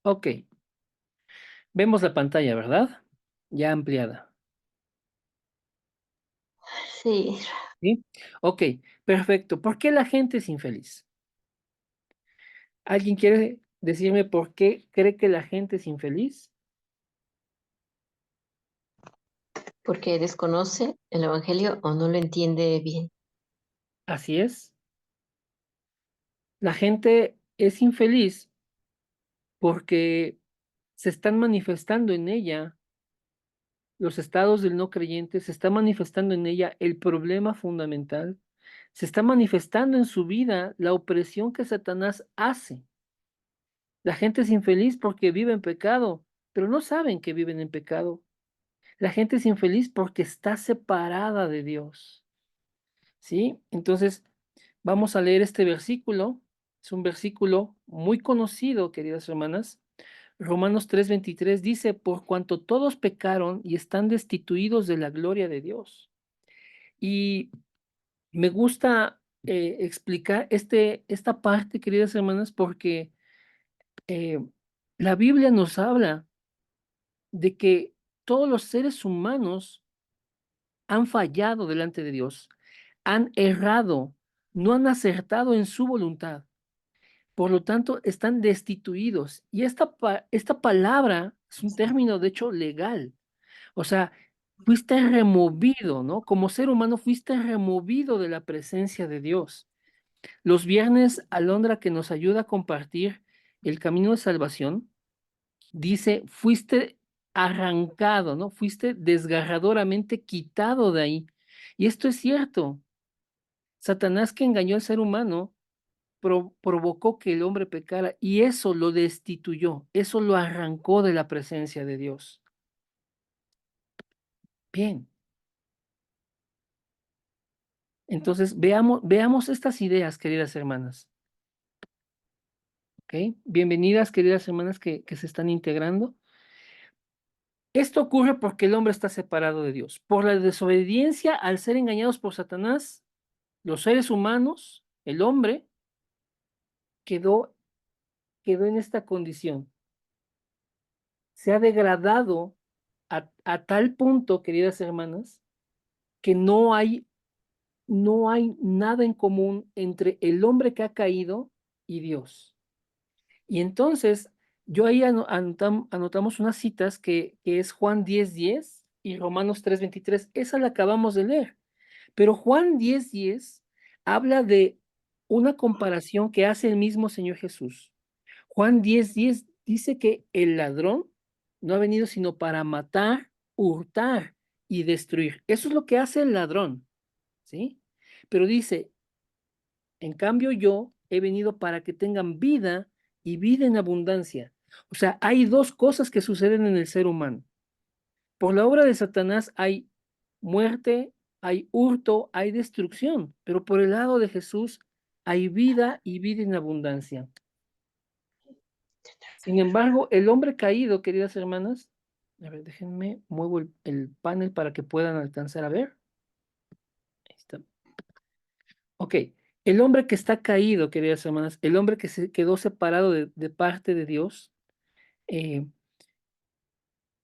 Ok, vemos la pantalla, ¿verdad? Ya ampliada, Sí, ¿sí? Ok, perfecto. ¿Por qué la gente es infeliz? ¿Alguien quiere decirme por qué cree que la gente es infeliz? porque desconoce el evangelio o no lo entiende bien. Así es. La gente es infeliz porque se están manifestando en ella los estados del no creyente, se está manifestando en ella el problema fundamental, se está manifestando en su vida la opresión que Satanás hace. La gente es infeliz porque vive en pecado, pero no saben que viven en pecado. La gente es infeliz porque está separada de Dios, ¿sí? Entonces, vamos a leer este versículo. Es un versículo muy conocido, queridas hermanas. Romanos 3:23 dice, por cuanto todos pecaron y están destituidos de la gloria de Dios. Y me gusta explicar esta parte, queridas hermanas, porque eh, la Biblia nos habla de que todos los seres humanos han fallado delante de Dios, han errado, no han acertado en su voluntad. Por lo tanto, están destituidos. Y esta palabra es un término, de hecho, legal. O sea, fuiste removido, ¿no? Como ser humano fuiste removido de la presencia de Dios. Los viernes, Alondra, que nos ayuda a compartir el camino de salvación, dice, fuiste arrancado, ¿no? Fuiste desgarradoramente quitado de ahí. Y esto es cierto. Satanás que engañó al ser humano provocó que el hombre pecara y eso lo destituyó, eso lo arrancó de la presencia de Dios. Bien, entonces veamos estas ideas, queridas hermanas. ¿Ok? Bienvenidas, queridas hermanas que se están integrando. Esto ocurre porque el hombre está separado de Dios. Por la desobediencia, al ser engañados por Satanás, los seres humanos, el hombre, quedó, quedó en esta condición. Se ha degradado a tal punto, queridas hermanas, que no hay nada en común entre el hombre que ha caído y Dios. Y entonces, yo ahí anotamos unas citas que es Juan 10:10 y Romanos 3:23. Esa la acabamos de leer. Pero Juan 10:10 habla de una comparación que hace el mismo Señor Jesús. Juan 10:10 dice que el ladrón no ha venido sino para matar, hurtar y destruir. Eso es lo que hace el ladrón, ¿sí? Pero dice, en cambio yo he venido para que tengan vida y vida en abundancia. O sea, hay dos cosas que suceden en el ser humano. Por la obra de Satanás hay muerte, hay hurto, hay destrucción, pero por el lado de Jesús hay vida y vida en abundancia. Sin embargo, el hombre caído, queridas hermanas, a ver, déjenme, muevo el panel para que puedan alcanzar a ver. Ahí está. Ok, el hombre que está caído, queridas hermanas, el hombre que se quedó separado de parte de Dios, eh,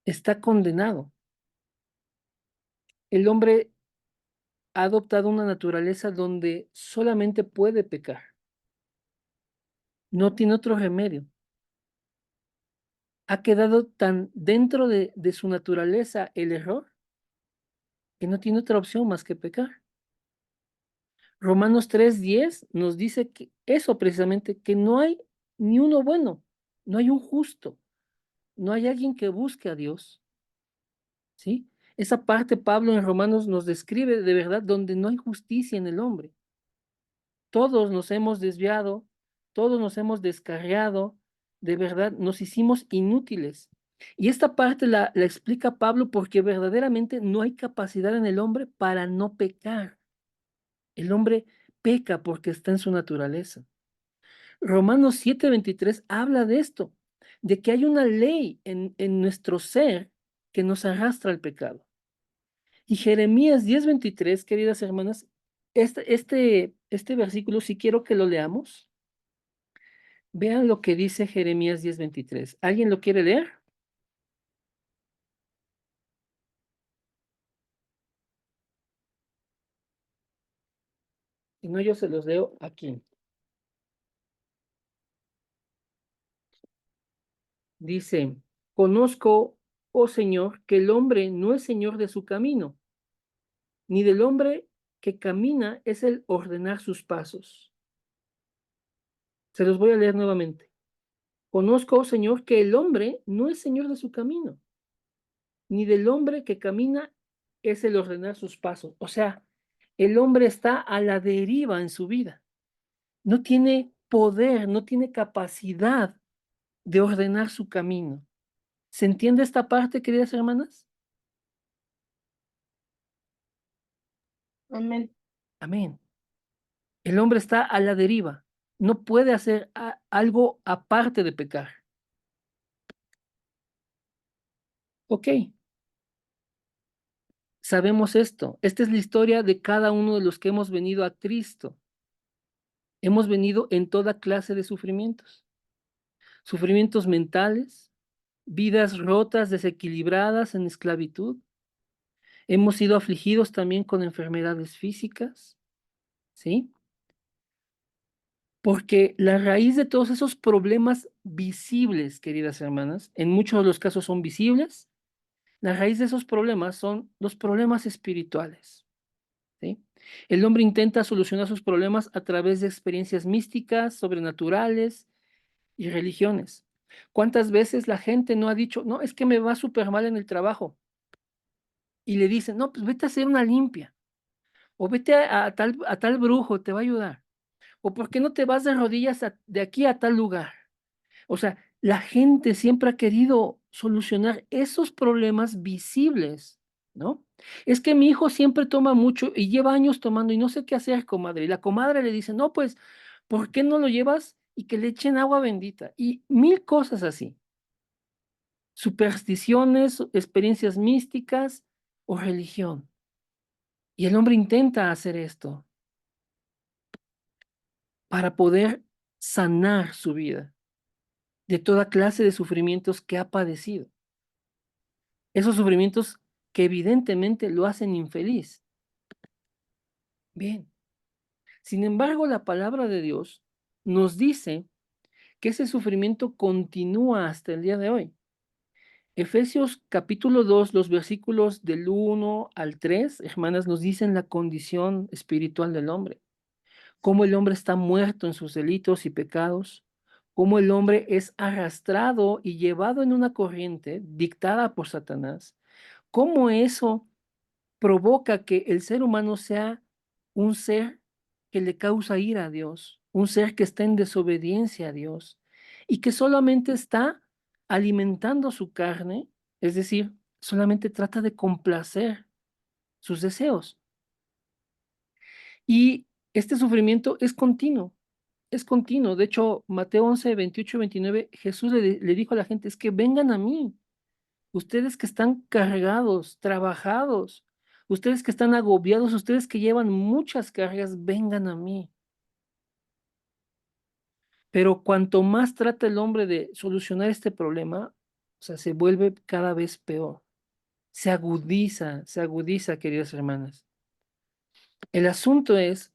está condenado. El hombre ha adoptado una naturaleza donde solamente puede pecar, no tiene otro remedio. Ha quedado tan dentro de su naturaleza el error que no tiene otra opción más que pecar. Romanos 3:10 nos dice que eso precisamente, que no hay ni uno bueno, no hay un justo, no hay alguien que busque a Dios, ¿sí? Esa parte Pablo en Romanos nos describe de verdad donde no hay justicia en el hombre. Todos nos hemos desviado, todos nos hemos descarriado, de verdad nos hicimos inútiles. Y esta parte la explica Pablo porque verdaderamente no hay capacidad en el hombre para no pecar. El hombre peca porque está en su naturaleza. Romanos 7:23 habla de esto, de que hay una ley en nuestro ser que nos arrastra al pecado. Y Jeremías 10:23, queridas hermanas, este versículo, si quiero que lo leamos, Vean lo que dice Jeremías 10:23. ¿Alguien lo quiere leer? Si no, yo se los leo aquí. Dice, conozco, oh Señor, que el hombre no es señor de su camino, ni del hombre que camina es el ordenar sus pasos. Se los voy a leer nuevamente. Conozco, oh Señor, que el hombre no es señor de su camino, ni del hombre que camina es el ordenar sus pasos. O sea, el hombre está a la deriva en su vida. No tiene poder, no tiene capacidad de ordenar su camino. ¿Se entiende esta parte, queridas hermanas? Amén. Amén. El hombre está a la deriva. No puede hacer algo aparte de pecar. Ok, sabemos esto. Esta es la historia de cada uno de los que hemos venido a Cristo. Hemos venido en toda clase de sufrimientos. Sufrimientos mentales, vidas rotas, desequilibradas en esclavitud. Hemos sido afligidos también con enfermedades físicas, ¿sí? Porque la raíz de todos esos problemas visibles, queridas hermanas, en muchos de los casos son visibles, la raíz de esos problemas son los problemas espirituales, ¿sí? El hombre intenta solucionar sus problemas a través de experiencias místicas, sobrenaturales y religiones. ¿Cuántas veces la gente no ha dicho, no, es que me va súper mal en el trabajo? Y le dicen, no, pues vete a hacer una limpia, o vete a tal brujo, te va a ayudar. O ¿por qué no te vas de rodillas de aquí a tal lugar? O sea, la gente siempre ha querido solucionar esos problemas visibles, ¿no? Es que mi hijo siempre toma mucho y lleva años tomando y no sé qué hacer, comadre. Y la comadre le dice, no, pues, ¿por qué no lo llevas y que le echen agua bendita? Y mil cosas así. Supersticiones, experiencias místicas o religión. Y el hombre intenta hacer esto para poder sanar su vida de toda clase de sufrimientos que ha padecido. Esos sufrimientos que evidentemente lo hacen infeliz. Bien. Sin embargo, la palabra de Dios nos dice que ese sufrimiento continúa hasta el día de hoy. Efesios capítulo 2, los versículos del 1 al 3, hermanas, nos dicen la condición espiritual del hombre, cómo el hombre está muerto en sus delitos y pecados, cómo el hombre es arrastrado y llevado en una corriente dictada por Satanás, cómo eso provoca que el ser humano sea un ser que le causa ira a Dios, un ser que está en desobediencia a Dios y que solamente está alimentando su carne, es decir, solamente trata de complacer sus deseos. Y este sufrimiento es continuo, es continuo. De hecho, Mateo 11, 28 y 29, Jesús le dijo a la gente, es que vengan a mí, ustedes que están cargados, trabajados, ustedes que están agobiados, ustedes que llevan muchas cargas, vengan a mí. Pero cuanto más trata el hombre de solucionar este problema, o sea, se vuelve cada vez peor. Se agudiza, queridas hermanas. El asunto es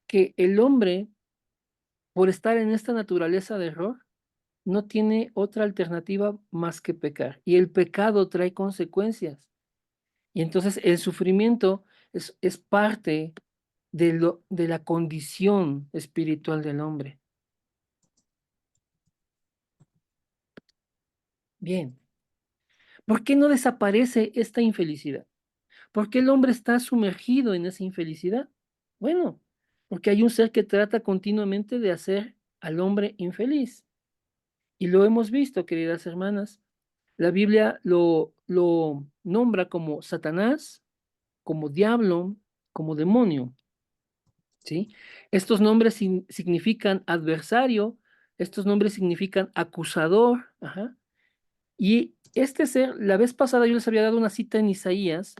que el hombre, por estar en esta naturaleza de error, no tiene otra alternativa más que pecar. Y el pecado trae consecuencias. Y entonces el sufrimiento es parte de la condición espiritual del hombre. Bien, ¿por qué no desaparece esta infelicidad? ¿Por qué el hombre está sumergido en esa infelicidad? Bueno, porque hay un ser que trata continuamente de hacer al hombre infeliz. Y lo hemos visto, queridas hermanas. La Biblia lo nombra como Satanás, como diablo, como demonio. ¿Sí? Estos nombres significan adversario, estos nombres significan acusador, ajá. Y este ser, la vez pasada yo les había dado una cita en Isaías,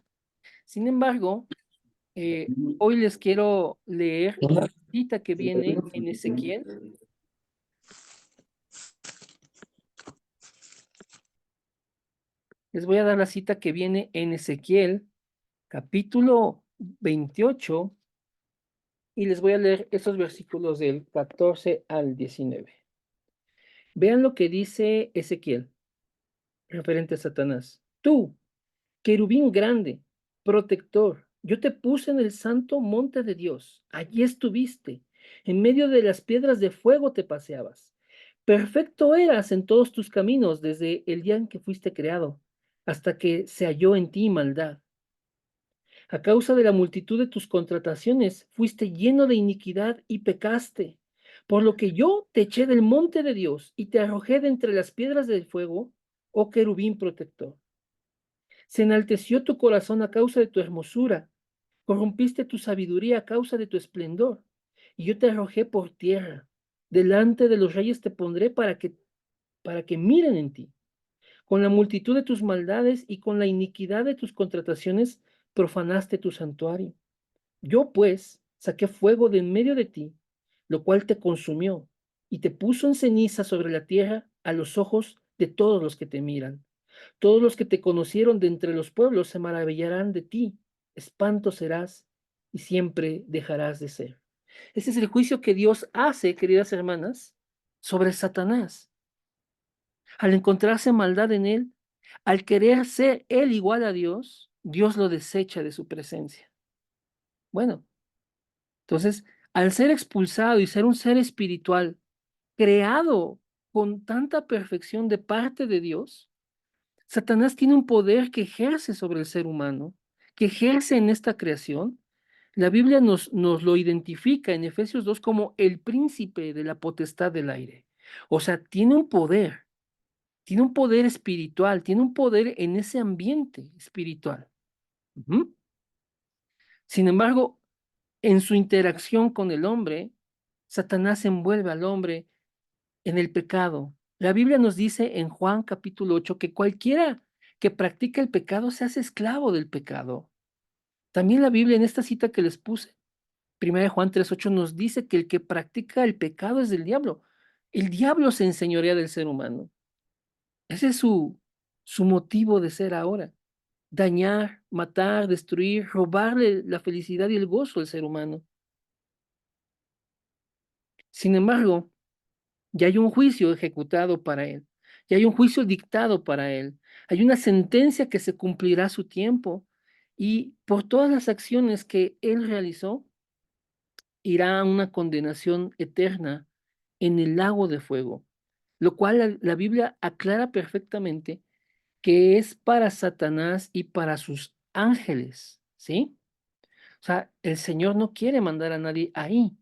sin embargo, hoy les quiero leer la cita que viene en Ezequiel, Les voy a dar la cita que viene en Ezequiel, capítulo 28, y les voy a leer esos versículos del 14 al 19. Vean lo que dice Ezequiel, referente a Satanás. Tú, querubín grande, protector, yo te puse en el santo monte de Dios. Allí estuviste. En medio de las piedras de fuego te paseabas. Perfecto eras en todos tus caminos desde el día en que fuiste creado, hasta que se halló en ti maldad. A causa de la multitud de tus contrataciones, fuiste lleno de iniquidad y pecaste. Por lo que yo te eché del monte de Dios y te arrojé de entre las piedras del fuego, oh querubín protector. Se enalteció tu corazón a causa de tu hermosura, corrompiste tu sabiduría a causa de tu esplendor, y yo te arrojé por tierra. Delante de los reyes te pondré para que miren en ti. Con la multitud de tus maldades y con la iniquidad de tus contrataciones profanaste tu santuario. Yo, pues, saqué fuego de en medio de ti, lo cual te consumió, y te puso en ceniza sobre la tierra a los ojos de todos los que te miran. Todos los que te conocieron de entre los pueblos se maravillarán de ti. Espanto serás y siempre dejarás de ser. Ese es el juicio que Dios hace, queridas hermanas, sobre Satanás. Al encontrarse maldad en él, al querer ser él igual a Dios, Dios lo desecha de su presencia. Bueno, entonces, al ser expulsado y ser un ser espiritual, creado con tanta perfección de parte de Dios, Satanás tiene un poder que ejerce sobre el ser humano, que ejerce en esta creación. La Biblia nos lo identifica en Efesios 2 como el príncipe de la potestad del aire. O sea, tiene un poder espiritual, tiene un poder en ese ambiente espiritual. Ujú. Sin embargo, en su interacción con el hombre, Satanás envuelve al hombre en el pecado. La Biblia nos dice en Juan capítulo 8 que cualquiera que practica el pecado se hace esclavo del pecado. También la Biblia en esta cita que les puse, 1 Juan 3:8 nos dice que el que practica el pecado es del diablo. El diablo se enseñorea del ser humano. Ese es su motivo de ser ahora. Dañar, matar, destruir, robarle la felicidad y el gozo al ser humano. Sin embargo, ya hay un juicio ejecutado para él, ya hay un juicio dictado para él, hay una sentencia que se cumplirá a su tiempo y por todas las acciones que él realizó, irá a una condenación eterna en el lago de fuego, lo cual la Biblia aclara perfectamente que es para Satanás y para sus ángeles, ¿sí? O sea, el Señor no quiere mandar a nadie ahí,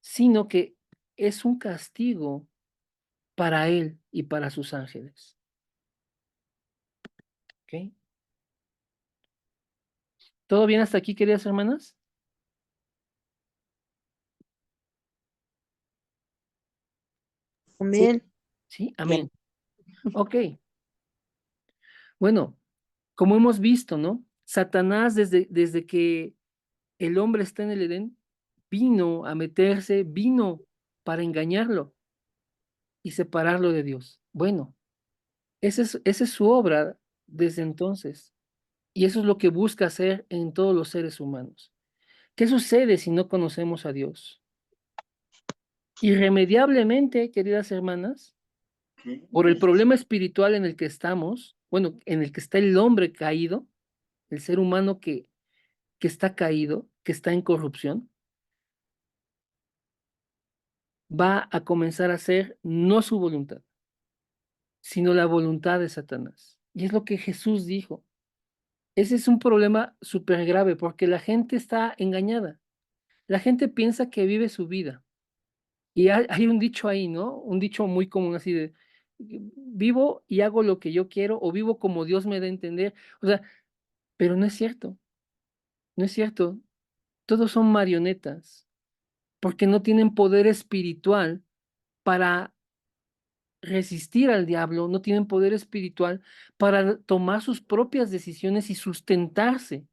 sino que es un castigo para él y para sus ángeles. ¿Ok? ¿Todo bien hasta aquí, queridas hermanas? Sí, Amén. Sí, bien. amén. Ok, bueno, como hemos visto, ¿no? Satanás desde que el hombre está en el Edén, vino a meterse, vino para engañarlo y separarlo de Dios. Bueno, esa es su obra desde entonces. Y eso es lo que busca hacer en todos los seres humanos. ¿Qué sucede si no conocemos a Dios? Irremediablemente, queridas hermanas, por el problema espiritual en el que estamos, bueno, en el que está el hombre caído, el ser humano que está caído, que está en corrupción, va a comenzar a hacer no su voluntad, sino la voluntad de Satanás. Y es lo que Jesús dijo. Ese es un problema súper grave porque la gente está engañada. La gente piensa que vive su vida. Y hay un dicho ahí, ¿no? Un dicho muy común así de, vivo y hago lo que yo quiero o vivo como Dios me da a entender. O sea, pero no es cierto, no es cierto. Todos son marionetas porque no tienen poder espiritual para resistir al diablo, no tienen poder espiritual para tomar sus propias decisiones y sustentarse.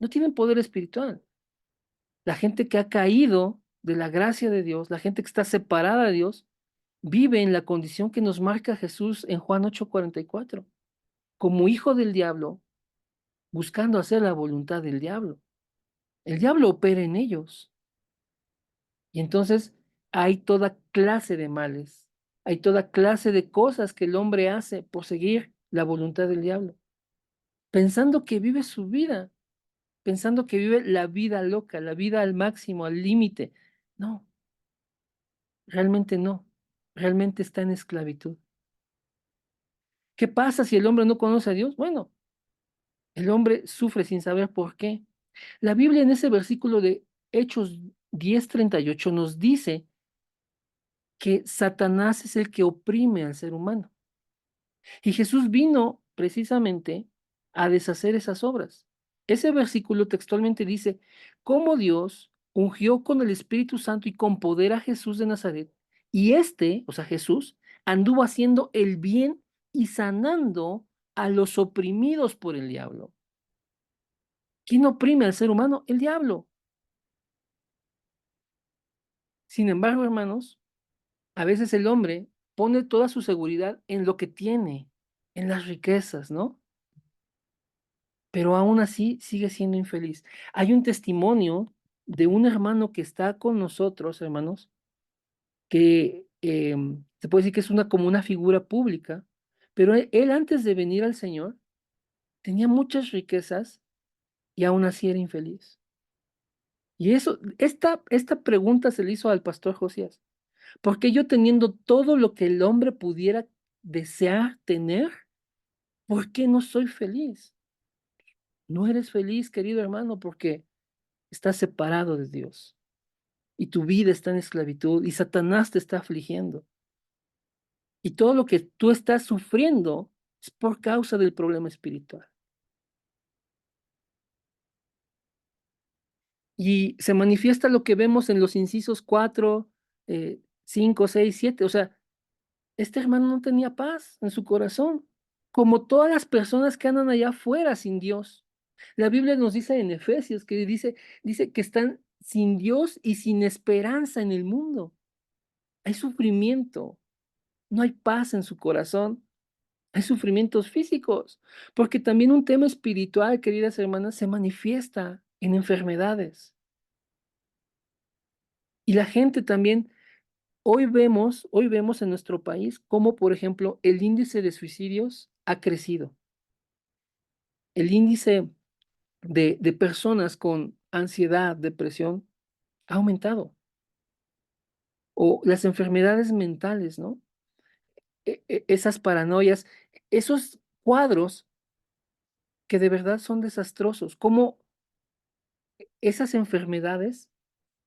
No tienen poder espiritual. La gente que ha caído de la gracia de Dios, la gente que está separada de Dios, vive en la condición que nos marca Jesús en Juan 8:44, como hijo del diablo, buscando hacer la voluntad del diablo. El diablo opera en ellos. Y entonces hay toda clase de males, hay toda clase de cosas que el hombre hace por seguir la voluntad del diablo, pensando que vive su vida, pensando que vive la vida loca, la vida al máximo, al límite. No, realmente no, realmente está en esclavitud. ¿Qué pasa si el hombre no conoce a Dios? Bueno, el hombre sufre sin saber por qué. La Biblia en ese versículo de Hechos 10:38 nos dice que Satanás es el que oprime al ser humano. Y Jesús vino precisamente a deshacer esas obras. Ese versículo textualmente dice, cómo Dios ungió con el Espíritu Santo y con poder a Jesús de Nazaret, y o sea, Jesús, anduvo haciendo el bien y sanando a los oprimidos por el diablo. ¿Quién oprime al ser humano? El diablo. Sin embargo, hermanos, a veces el hombre pone toda su seguridad en lo que tiene, en las riquezas, ¿no? Pero aún así sigue siendo infeliz. Hay un testimonio de un hermano que está con nosotros, hermanos, que se puede decir que es como una figura pública, pero él antes de venir al Señor tenía muchas riquezas y aún así era infeliz. Y esta pregunta se le hizo al pastor Josías. ¿Por qué yo teniendo todo lo que el hombre pudiera desear tener, por qué no soy feliz? No eres feliz, querido hermano, porque estás separado de Dios y tu vida está en esclavitud y Satanás te está afligiendo. Y todo lo que tú estás sufriendo es por causa del problema espiritual. Y se manifiesta lo que vemos en los incisos 4, 5, 6, 7. O sea, este hermano no tenía paz en su corazón, como todas las personas que andan allá afuera sin Dios. La Biblia nos dice en Efesios que dice que están sin Dios y sin esperanza en el mundo. Hay sufrimiento, no hay paz en su corazón, hay sufrimientos físicos, porque también un tema espiritual, queridas hermanas, se manifiesta en enfermedades. Y la gente también, hoy vemos en nuestro país cómo, por ejemplo, el índice de suicidios ha crecido. El índice de personas con ansiedad, depresión, ha aumentado. O las enfermedades mentales, ¿no? Esas paranoias, esos cuadros que de verdad son desastrosos. Cómo esas enfermedades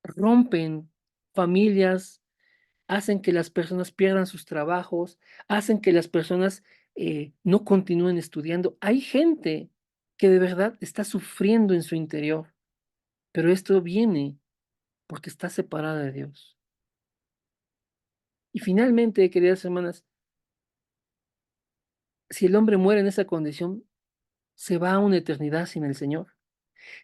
rompen familias, hacen que las personas pierdan sus trabajos, hacen que las personas no continúen estudiando. Hay gente que de verdad está sufriendo en su interior, pero esto viene porque está separada de Dios. Y finalmente, queridas hermanas, si el hombre muere en esa condición, se va a una eternidad sin el Señor.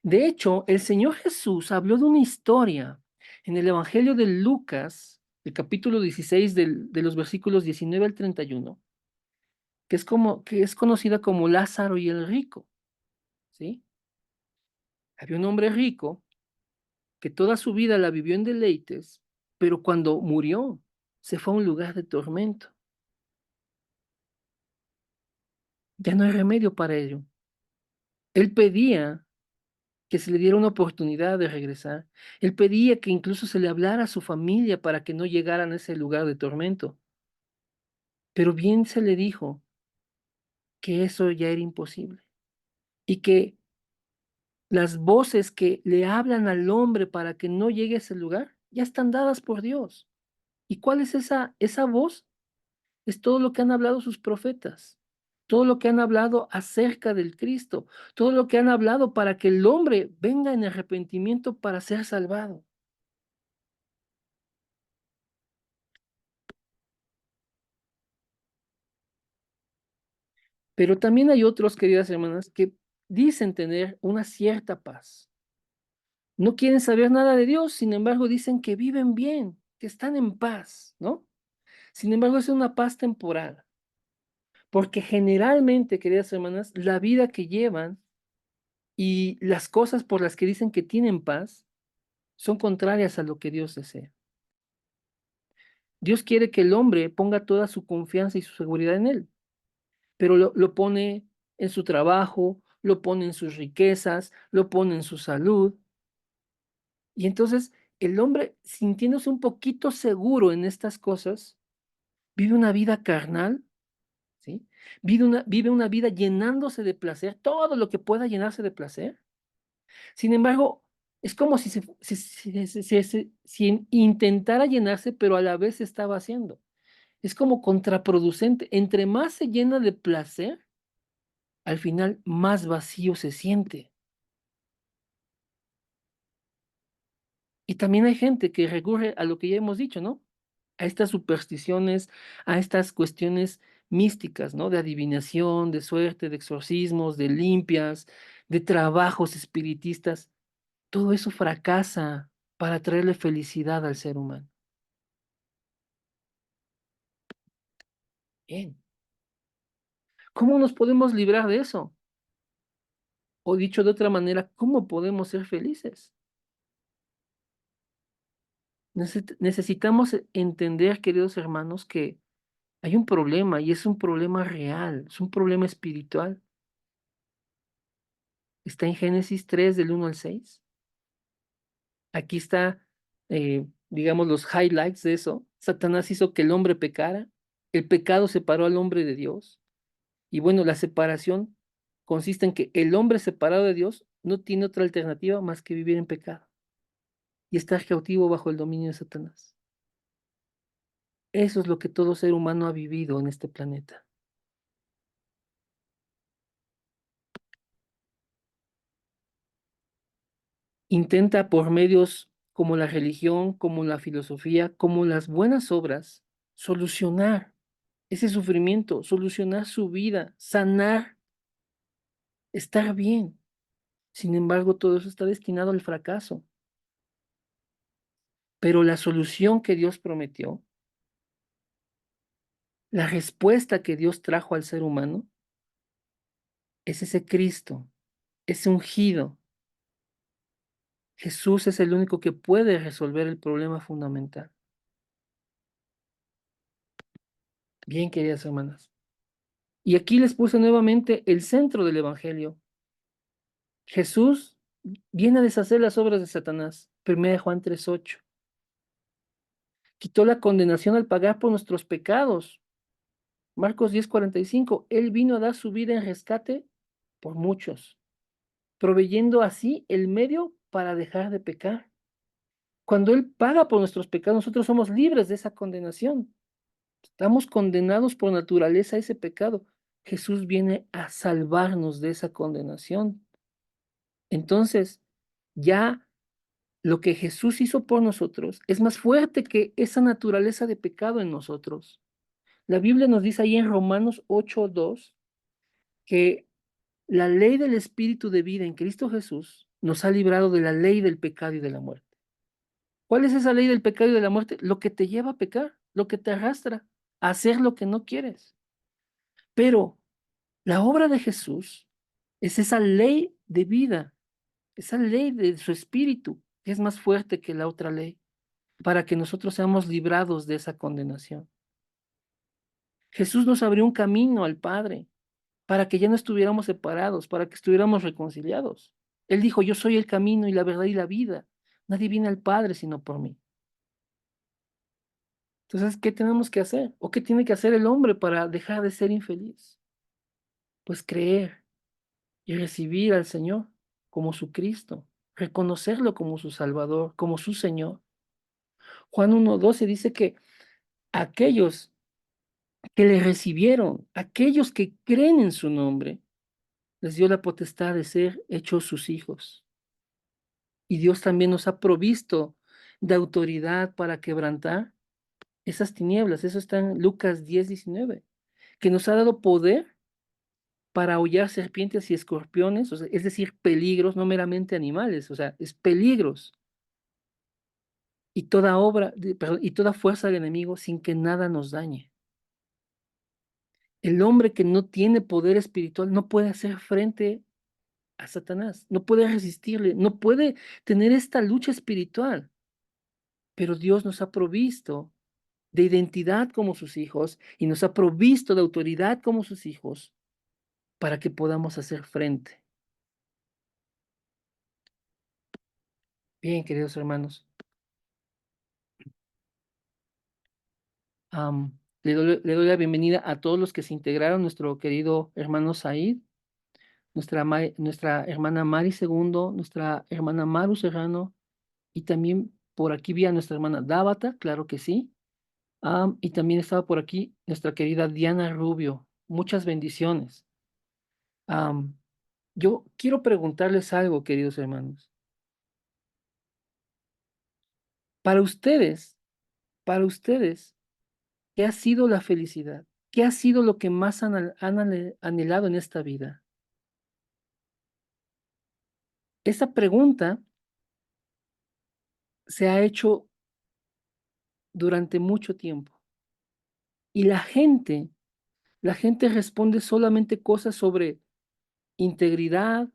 De hecho, el Señor Jesús habló de una historia en el Evangelio de Lucas, el capítulo 16 de los versículos 19 al 31, que es conocida como Lázaro y el rico, ¿sí? Había un hombre rico que toda su vida la vivió en deleites, pero cuando murió, se fue a un lugar de tormento. Ya no hay remedio para ello. Él pedía que se le diera una oportunidad de regresar. Él pedía que incluso se le hablara a su familia para que no llegaran a ese lugar de tormento. Pero bien se le dijo que eso ya era imposible y que las voces que le hablan al hombre para que no llegue a ese lugar ya están dadas por Dios. ¿Y cuál es esa voz? Es todo lo que han hablado sus profetas, todo lo que han hablado acerca del Cristo, todo lo que han hablado para que el hombre venga en arrepentimiento para ser salvado. Pero también hay otros, queridas hermanas, que dicen tener una cierta paz. No quieren saber nada de Dios, sin embargo, dicen que viven bien, que están en paz, ¿no? Sin embargo, es una paz temporal. Porque generalmente, queridas hermanas, la vida que llevan y las cosas por las que dicen que tienen paz son contrarias a lo que Dios desea. Dios quiere que el hombre ponga toda su confianza y su seguridad en Él, pero lo pone en su trabajo, lo pone en sus riquezas, lo pone en su salud. Y entonces el hombre, sintiéndose un poquito seguro en estas cosas, vive una vida carnal, ¿sí? Vive una vida llenándose de placer, todo lo que pueda llenarse de placer. Sin embargo, es como si, si intentara llenarse, pero a la vez se estaba haciendo. Es como contraproducente. Entre más se llena de placer, al final más vacío se siente. Y también hay gente que recurre a lo que ya hemos dicho, ¿no? A estas supersticiones, a estas cuestiones místicas, ¿no? De adivinación, de suerte, de exorcismos, de limpias, de trabajos espiritistas. Todo eso fracasa para traerle felicidad al ser humano. Bien. ¿Cómo nos podemos librar de eso? O dicho de otra manera, ¿cómo podemos ser felices? Necesitamos entender, queridos hermanos, que hay un problema y es un problema real, es un problema espiritual. Está en Génesis 3 del 1 al 6. Aquí está, digamos, los highlights de eso. Satanás hizo que el hombre pecara, el pecado separó al hombre de Dios. Y bueno, la separación consiste en que el hombre separado de Dios no tiene otra alternativa más que vivir en pecado y estar cautivo bajo el dominio de Satanás. Eso es lo que todo ser humano ha vivido en este planeta. Intenta por medios como la religión, como la filosofía, como las buenas obras, solucionar ese sufrimiento, solucionar su vida, sanar, estar bien. Sin embargo, todo eso está destinado al fracaso. Pero la solución que Dios prometió, la respuesta que Dios trajo al ser humano, es ese Cristo, ese ungido. Jesús es el único que puede resolver el problema fundamental. Bien, queridas hermanas. Y aquí les puse nuevamente el centro del Evangelio. Jesús viene a deshacer las obras de Satanás. 1 Juan 3:8. Quitó la condenación al pagar por nuestros pecados. Marcos 10:45. Él vino a dar su vida en rescate por muchos, proveyendo así el medio para dejar de pecar. Cuando Él paga por nuestros pecados, nosotros somos libres de esa condenación. Estamos condenados por naturaleza a ese pecado. Jesús viene a salvarnos de esa condenación. Entonces, ya lo que Jesús hizo por nosotros es más fuerte que esa naturaleza de pecado en nosotros. La Biblia nos dice ahí en Romanos 8:2 que la ley del Espíritu de vida en Cristo Jesús nos ha librado de la ley del pecado y de la muerte. ¿Cuál es esa ley del pecado y de la muerte? Lo que te lleva a pecar, lo que te arrastra a hacer lo que no quieres. Pero la obra de Jesús es esa ley de vida, esa ley de su Espíritu, que es más fuerte que la otra ley, para que nosotros seamos librados de esa condenación. Jesús nos abrió un camino al Padre para que ya no estuviéramos separados, para que estuviéramos reconciliados. Él dijo, yo soy el camino y la verdad y la vida. Nadie viene al Padre sino por mí. Entonces, ¿qué tenemos que hacer? ¿O qué tiene que hacer el hombre para dejar de ser infeliz? Pues creer y recibir al Señor como su Cristo, reconocerlo como su Salvador, como su Señor. Juan 1:12 dice que aquellos que le recibieron, aquellos que creen en su nombre, les dio la potestad de ser hechos sus hijos. Y Dios también nos ha provisto de autoridad para quebrantar esas tinieblas. Eso está en Lucas 10:19, que nos ha dado poder para hollar serpientes y escorpiones, o sea, es decir, peligros, no meramente animales, o sea, es peligros. Y toda obra, perdón, y toda fuerza del enemigo sin que nada nos dañe. El hombre que no tiene poder espiritual no puede hacer frente a Satanás, no puede resistirle, no puede tener esta lucha espiritual. Pero Dios nos ha provisto de identidad como sus hijos y nos ha provisto de autoridad como sus hijos para que podamos hacer frente. Bien, queridos hermanos, le doy la bienvenida a todos los que se integraron, nuestro querido hermano Said, nuestra hermana Mari Segundo, nuestra hermana Maru Serrano, y también por aquí vi a nuestra hermana Dábata, claro que sí. Y también estaba por aquí nuestra querida Diana Rubio. Muchas bendiciones. Am, yo quiero preguntarles algo, queridos hermanos. Para ustedes, para ustedes, ¿qué ha sido la felicidad? ¿Qué ha sido lo que más han anhelado en esta vida? Esa pregunta se ha hecho durante mucho tiempo y la gente responde solamente cosas sobre integridad,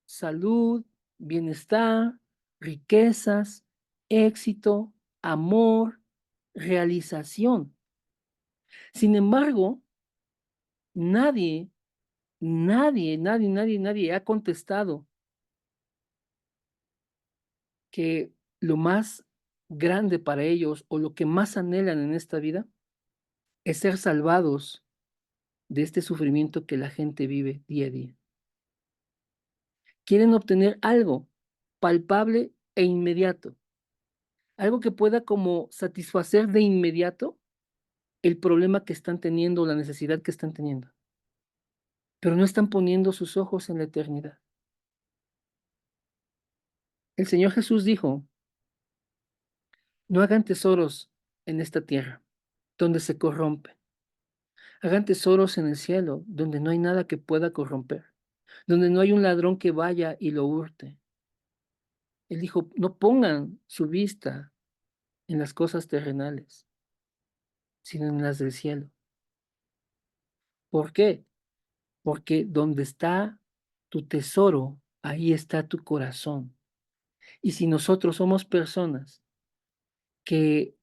salud, bienestar, riquezas, éxito, amor, realización. Sin embargo, nadie, nadie ha contestado que lo más grande para ellos o lo que más anhelan en esta vida es ser salvados de este sufrimiento que la gente vive día a día. Quieren obtener algo palpable e inmediato, algo que pueda como satisfacer de inmediato el problema que están teniendo, la necesidad que están teniendo, pero no están poniendo sus ojos en la eternidad. El Señor Jesús dijo: "No hagan tesoros en esta tierra, donde se corrompe. Hagan tesoros en el cielo, donde no hay nada que pueda corromper, donde no hay un ladrón que vaya y lo hurte". Él dijo: "No pongan su vista en las cosas terrenales, sino en las del cielo". ¿Por qué? Porque donde está tu tesoro, ahí está tu corazón. Y si nosotros somos personas que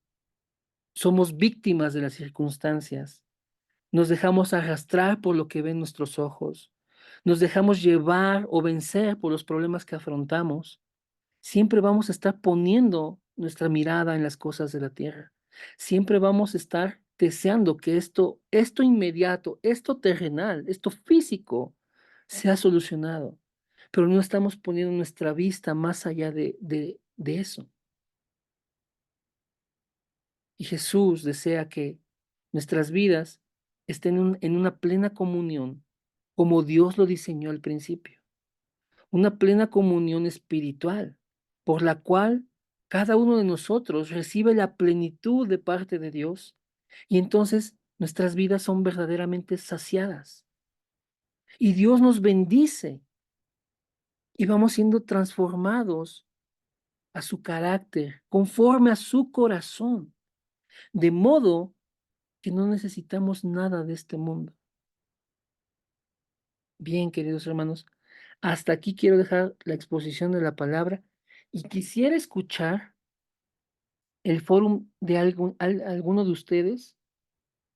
somos víctimas de las circunstancias, nos dejamos arrastrar por lo que ven nuestros ojos, nos dejamos llevar o vencer por los problemas que afrontamos, siempre vamos a estar poniendo nuestra mirada en las cosas de la tierra. Siempre vamos a estar deseando que esto inmediato, esto terrenal, esto físico, sea solucionado, pero no estamos poniendo nuestra vista más allá de eso. Y Jesús desea que nuestras vidas estén en una plena comunión, como Dios lo diseñó al principio, una plena comunión espiritual, por la cual cada uno de nosotros recibe la plenitud de parte de Dios, y entonces nuestras vidas son verdaderamente saciadas. Y Dios nos bendice y vamos siendo transformados a su carácter, conforme a su corazón, de modo que no necesitamos nada de este mundo. Bien, queridos hermanos, hasta aquí quiero dejar la exposición de la palabra y quisiera escuchar el fórum de alguno de ustedes,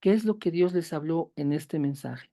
qué es lo que Dios les habló en este mensaje.